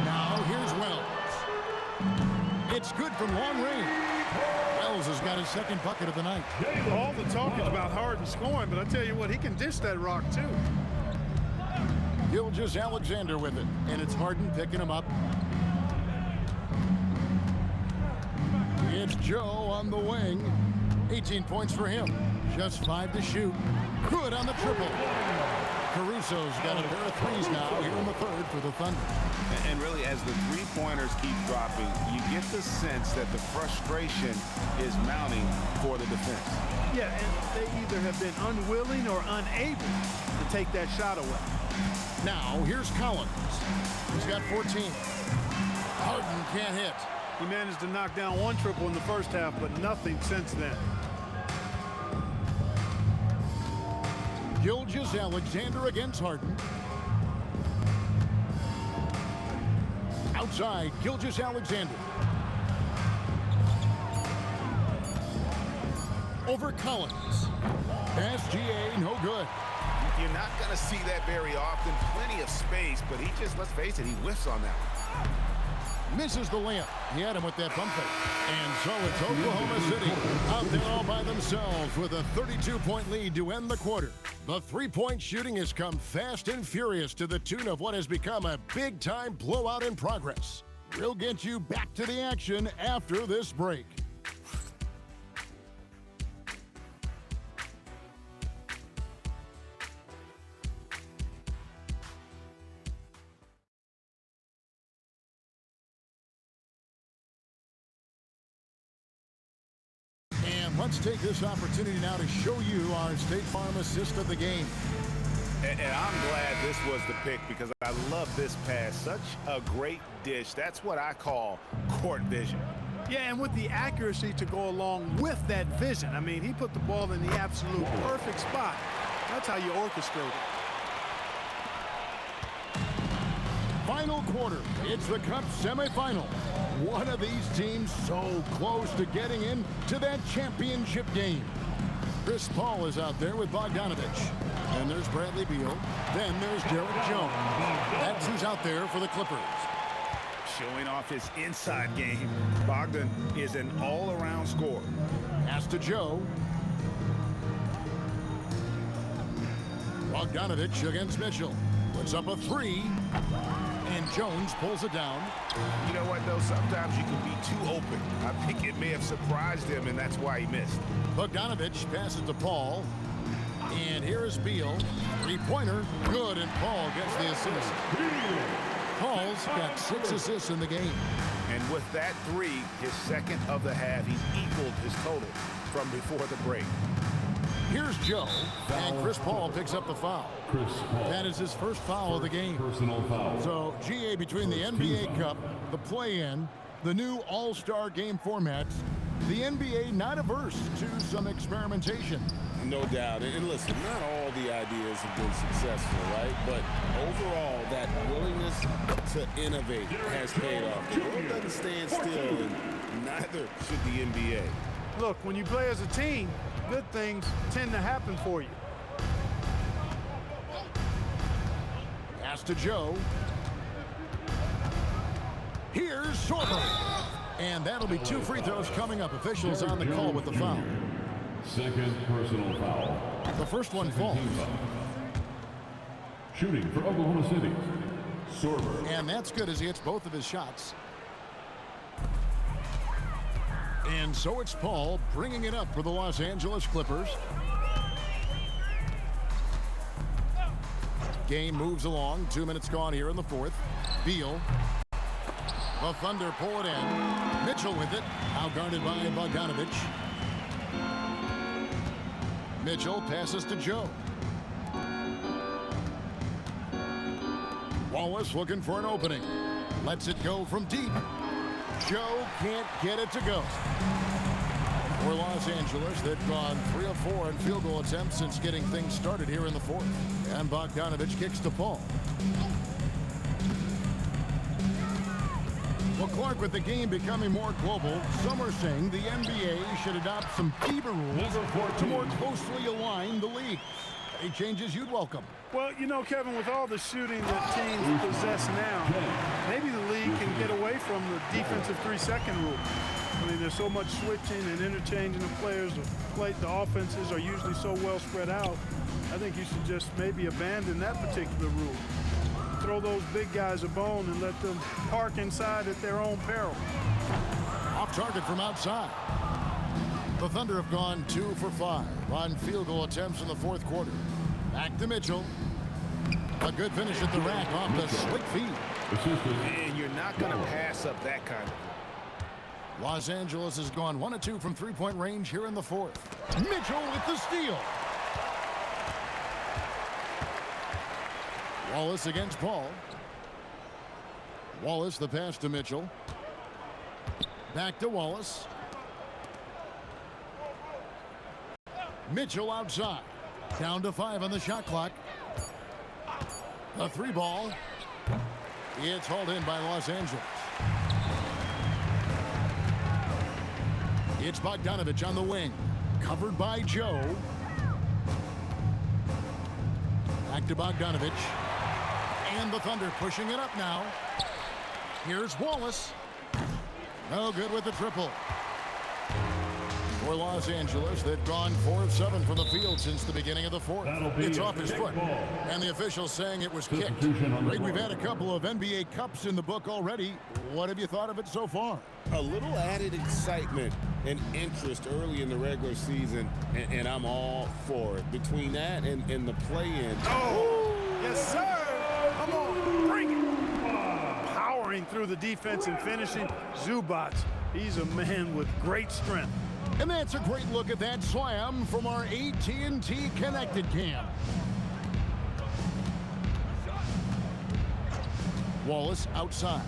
Now here's Wells. It's good from long range. Wells has got his second bucket of the night. All the talk is about Harden scoring, but I tell you what, he can dish that rock too. Gilgeous-Alexander with it, and it's Harden picking him up. It's Joe on the wing. 18 points for him. Just 5 to shoot. Good on the triple. Caruso's got a pair of threes now here in the third for the Thunder. And really, as the three-pointers keep dropping, you get the sense that the frustration is mounting for the defense. Yeah, and they either have been unwilling or unable to take that shot away. Now, here's Collins. He's got 14. Harden can't hit. He managed to knock down one triple in the first half, but nothing since then. Gilgeous-Alexander against Harden. Outside, Gilgeous-Alexander. Over Collins. Pass GA, no good. You're not going to see that very often. Plenty of space, but he just, let's face it, he whiffs on that one. Misses the layup. He had him with that bump fake. And so it's Oklahoma City out there all by themselves with a 32-point lead to end the quarter. The three-point shooting has come fast and furious to the tune of what has become a big-time blowout in progress. We'll get you back to the action after this break. Let's take this opportunity now to show you our State Farm assist of the game. And I'm glad this was the pick because I love this pass. Such a great dish. That's what I call court vision. Yeah, and with the accuracy to go along with that vision. I mean, he put the ball in the absolute perfect spot. That's how you orchestrate it. Final quarter. It's the Cup semifinal. One of these teams so close to getting into that championship game. Chris Paul is out there with Bogdanovich. And there's Bradley Beal. Then there's Derek Jones. That's who's out there for the Clippers. Showing off his inside game. Bogdan is an all-around scorer. Pass to Joe. Bogdanovich against Mitchell. Puts up a three. And Jones pulls it down. You know what, though? Sometimes you can be too open. I think it may have surprised him, and that's why he missed. Bogdanovich passes to Paul. And here is Beal. Three-pointer. Good, and Paul gets the assist. Paul's got 6 assists in the game. And with that three, his second of the half, he's equaled his total from before the break. Here's Joe, and Chris Paul picks up the foul. That is his first foul of the game. Personal foul. So, GA, between the NBA Cup, the play-in, the new All-Star game formats, the NBA not averse to some experimentation. No doubt. And listen, not all the ideas have been successful, right? But overall, that willingness to innovate has paid off. The world doesn't stand still, and neither should the NBA. Look, when you play as a team, good things tend to happen for you. Pass to Joe. Here's Sorbo. And that'll be 2 free throws coming up. Officials on the call with the foul. Second personal foul. The first one falls. Shooting for Oklahoma City, Sorbo. And that's good as he hits both of his shots. And so it's Paul bringing it up for the Los Angeles Clippers. Game moves along. 2 minutes gone here in the fourth. Beal. The Thunder pull it in. Mitchell with it. Out guarded by Bogdanovich. Mitchell passes to Joe. Wallace looking for an opening. Lets it go from deep. Joe can't get it to go. For Los Angeles, they've gone 3 of 4 in field goal attempts since getting things started here in the fourth. And Bogdanovich kicks to Paul. Well, Clark, with the game becoming more global, some are saying the NBA should adopt some FIBA rules to more closely align the leagues. Any changes you'd welcome? Well, you know, Kevin, with all the shooting that teams possess now, maybe the league can get away from the defensive 3-second rule. I mean, there's so much switching and interchanging of players. The offenses are usually so well spread out. I think you should just maybe abandon that particular rule. Throw those big guys a bone and let them park inside at their own peril. Off target from outside. The Thunder have gone 2 for 5 on field goal attempts in the fourth quarter. Back to Mitchell. A good finish at the rack off the slick feed. And you're not going to pass up that kind of. Los Angeles has gone 1 of 2 from three-point range here in the fourth. Mitchell with the steal. Wallace against Paul. Wallace the pass to Mitchell. Back to Wallace. Mitchell outside. Down to 5 on the shot clock. The 3 ball. It's hauled in by Los Angeles. It's Bogdanovich on the wing. Covered by Joe. Back to Bogdanovich. And the Thunder pushing it up now. Here's Wallace. No good with the triple. For Los Angeles, they've gone 4 of 7 from the field since the beginning of the fourth. It's off his foot, and the official saying it was kicked. Greg, we've had a couple of NBA Cups in the book already. What have you thought of it so far? A little added excitement and interest early in the regular season, and I'm all for it. Between that and the play-in. Oh, yes, sir. Come on, bring it. Powering through the defense and finishing. Zubac, he's a man with great strength. And that's a great look at that slam from our AT&T Connected Cam. Wallace outside.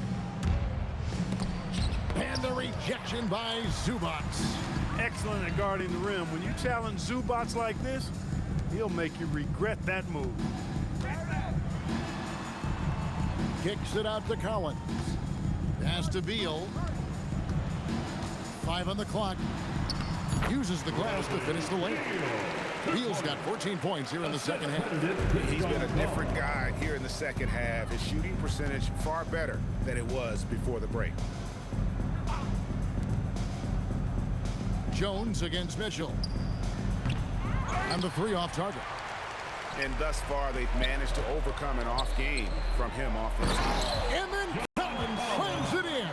And the rejection by Zubac. Excellent at guarding the rim. When you challenge Zubac like this, he'll make you regret that move. Kicks it out to Collins. Pass to Beal. 5 on the clock. Uses the glass to finish the lane. Beal's got 14 points here in the second half. He's been a different guy here in the second half. His shooting percentage far better than it was before the break. Jones against Mitchell. And the 3 off target. And thus far, they've managed to overcome an off game from him offensively. And then Collins slams it in.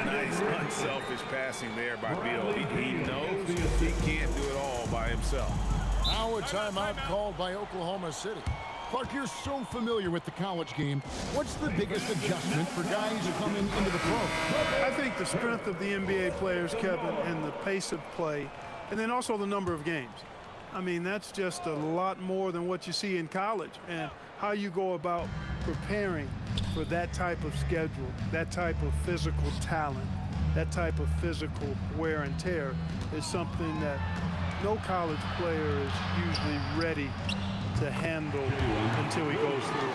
Nice unselfish passing there by Beal. He knows he can't do it all by himself. Now a timeout called by Oklahoma City. Clark, you're so familiar with the college game. What's the biggest adjustment for guys coming into the pro? I think the strength of the NBA players, Kevin, and the pace of play, and then also the number of games. I mean, that's just a lot more than what you see in college, and how you go about preparing for that type of schedule, that type of physical talent, that type of physical wear and tear is something that no college player is usually ready to handle until he goes through.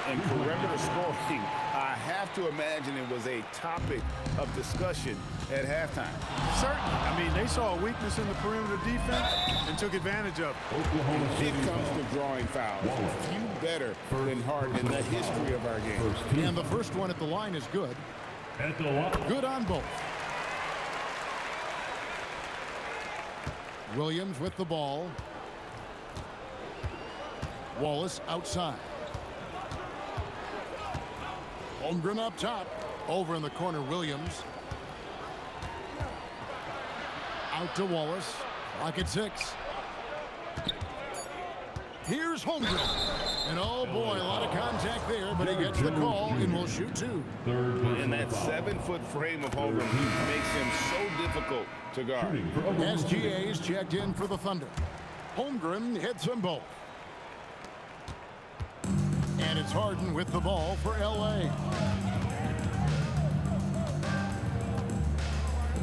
And perimeter scoring, I have to imagine it was a topic of discussion at halftime. Certainly. I mean, they saw a weakness in the perimeter defense and took advantage of it. It comes to drawing fouls. Few better than Harden in the history of our game. And the first one at the line is good. Good on both. Williams with the ball. Wallace outside. Holmgren up top. Over in the corner, Williams. Out to Wallace. Clock at 6. Here's Holmgren. And oh boy, a lot of contact there, but he gets the call and will shoot two. And that 7-foot frame of Holmgren makes him so difficult to guard. SGA's checked in for the Thunder. Holmgren hits them both. And it's Harden with the ball for LA.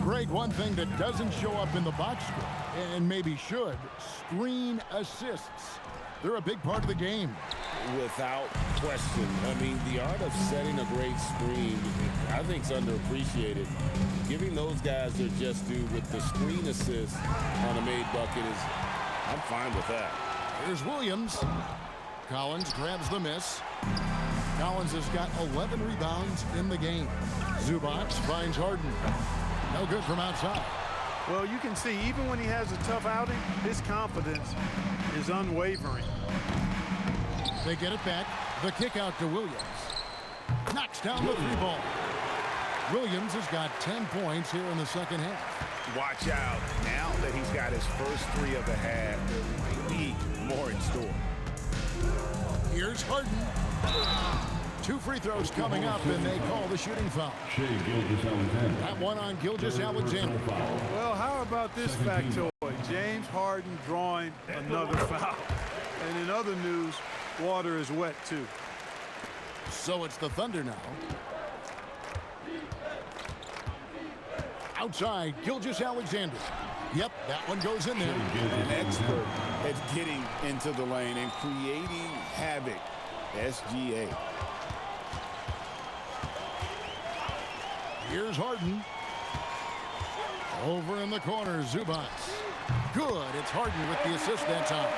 Great, one thing that doesn't show up in the box score, and maybe should, screen assists. They're a big part of the game. Without question. I mean, the art of setting a great screen, I think, is underappreciated. Giving those guys their just due with the screen assist on a made bucket is, I'm fine with that. Here's Williams. Collins grabs the miss. Collins has got 11 rebounds in the game. Zubac finds Harden. No good from outside. Well, you can see even when he has a tough outing, his confidence is unwavering. They get it back. The kick out to Williams. Knocks down the three ball. Williams has got 10 points here in the second half. Watch out. Now that he's got his first three of the half, there might be more in store. Here's Harden. 2 free throws coming up, and they call the shooting foul. That one on Gilgeous-Alexander. Well, how about this factoid? James Harden drawing another foul. And in other news, water is wet, too. So it's the Thunder now. Outside, Gilgeous-Alexander. Yep, that one goes in there. An expert at getting into the lane and creating havoc. SGA. Here's Harden. Over in the corner, Zubac. Good. It's Harden with the assist that time.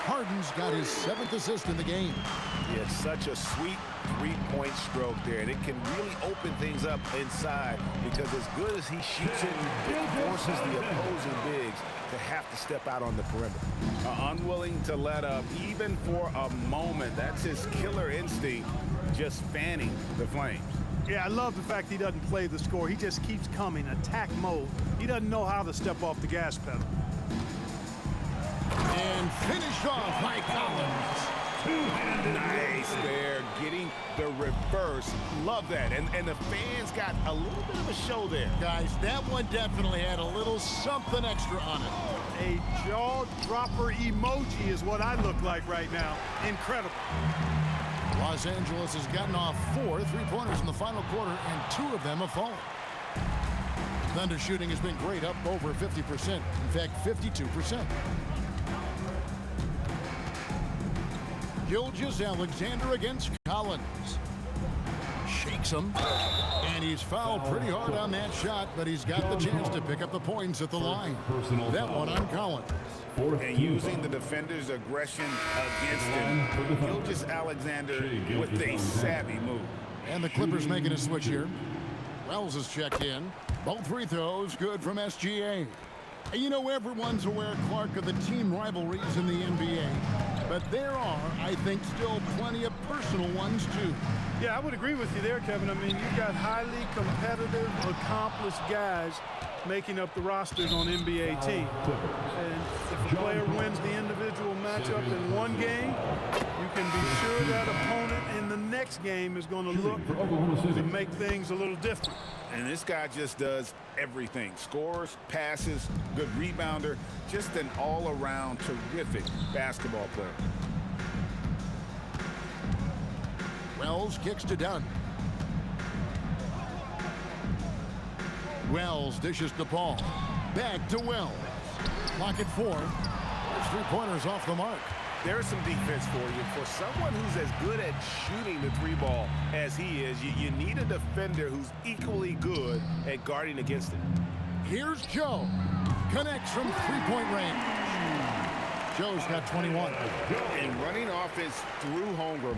Harden's got his 7th assist in the game. He had such a sweet three-point stroke there, and it can really open things up inside because as good as he shoots it, it forces the opposing bigs to have to step out on the perimeter. Unwilling to let up even for a moment. That's his killer instinct, just fanning the flames. Yeah, I love the fact he doesn't play the score. He just keeps coming, attack mode. He doesn't know how to step off the gas pedal. And finished off by Collins. Nice there, getting the reverse. Love that. And the fans got a little bit of a show there. Guys, that one definitely had a little something extra on it. A jaw-dropper emoji is what I look like right now. Incredible. Los Angeles has gotten off 4 3-pointers in the final quarter, and 2 of them have fallen. Thunder shooting has been great, up over 50%. In fact, 52%. Gilgeous-Alexander against Collins. Shakes him. And he's fouled pretty hard on that shot, but he's got the chance to pick up the points at the line. That one on Collins. And using the defender's aggression against him, Gilgeous-Alexander with a savvy move. And the Clippers making a switch here. Wells is checked in. Both free throws good from SGA. And you know, everyone's aware, Clark, of the team rivalries in the NBA. But there are, I think, still plenty of personal ones, too. Yeah, I would agree with you there, Kevin. I mean, you've got highly competitive, accomplished guys making up the rosters on NBA teams. And if a player wins the individual matchup in one game, you can be sure that opponent in the next game is going to look to make things a little different. And this guy just does everything. Scores, passes, good rebounder, just an all-around terrific basketball player. Wells kicks to Dunn. Wells dishes the ball. Back to Wells. Clock at 4. There's 3-pointers off the mark. There's some defense for you. For someone who's as good at shooting the 3-ball as he is, you need a defender who's equally good at guarding against it. Here's Joe. Connects from 3-point range. Joe's got 21. And running offense through Holmgren,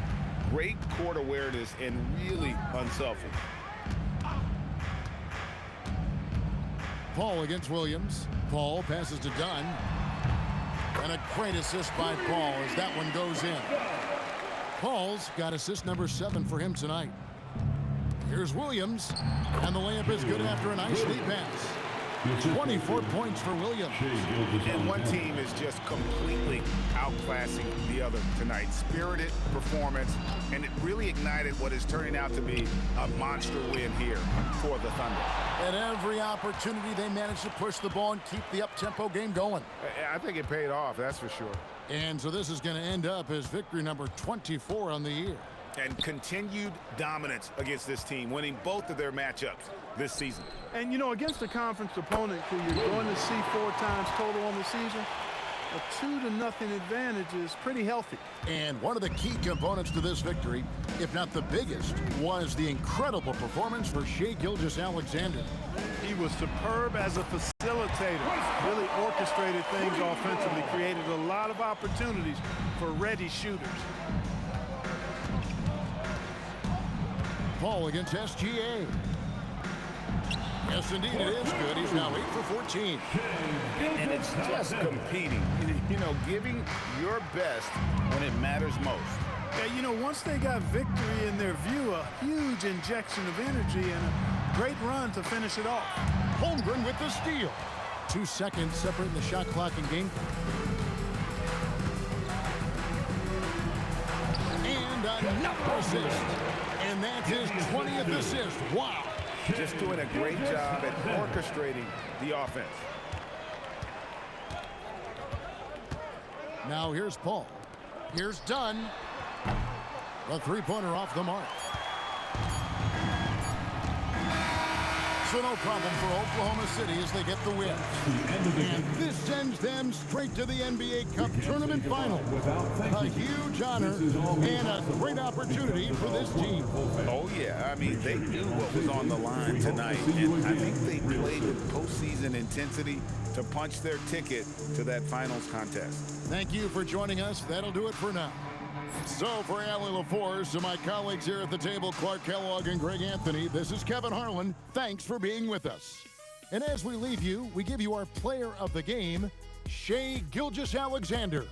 great court awareness and really unselfish. Paul against Williams. Paul passes to Dunn. And a great assist by Paul as that one goes in. Paul's got assist number 7 for him tonight. Here's Williams. And the layup is good after a nice lead pass. 24 points for Williams. And one team is just completely outclassing the other tonight. Spirited performance, and it really ignited what is turning out to be a monster win here for the Thunder. At every opportunity, they managed to push the ball and keep the up-tempo game going. I think it paid off, that's for sure. And so this is going to end up as victory number 24 on the year. And continued dominance against this team, winning both of their matchups this season. And, you know, against a conference opponent who you're going to see 4 times total on the season, a 2-0 advantage is pretty healthy. And one of the key components to this victory, if not the biggest, was the incredible performance for Shai Gilgeous-Alexander. He was superb as a facilitator, really orchestrated things offensively, created a lot of opportunities for ready shooters. Paul against SGA. Yes, indeed, it is good. He's now 8 for 14. And it's just competing, you know, giving your best when it matters most. Yeah, you know, once they got victory in their view, a huge injection of energy and a great run to finish it off. Holmgren with the steal. 2 seconds separating the shot clock and game. And another assist. And that's his 20th assist. Wow. Just doing a great job at orchestrating the offense. Now here's Paul. Here's Dunn. A three-pointer off the mark. So no problem for Oklahoma City as they get the win. And this sends them straight to the NBA Cup Tournament Final. A huge honor and a great opportunity for this team. Oh, yeah. I mean, they knew what was on the line tonight. And I think they played with postseason intensity to punch their ticket to that finals contest. Thank you for joining us. That'll do it for now. So for Allie LaForce and my colleagues here at the table, Clark Kellogg and Greg Anthony, this is Kevin Harlan. Thanks for being with us. And as we leave you, we give you our player of the game, Shai Gilgeous-Alexander.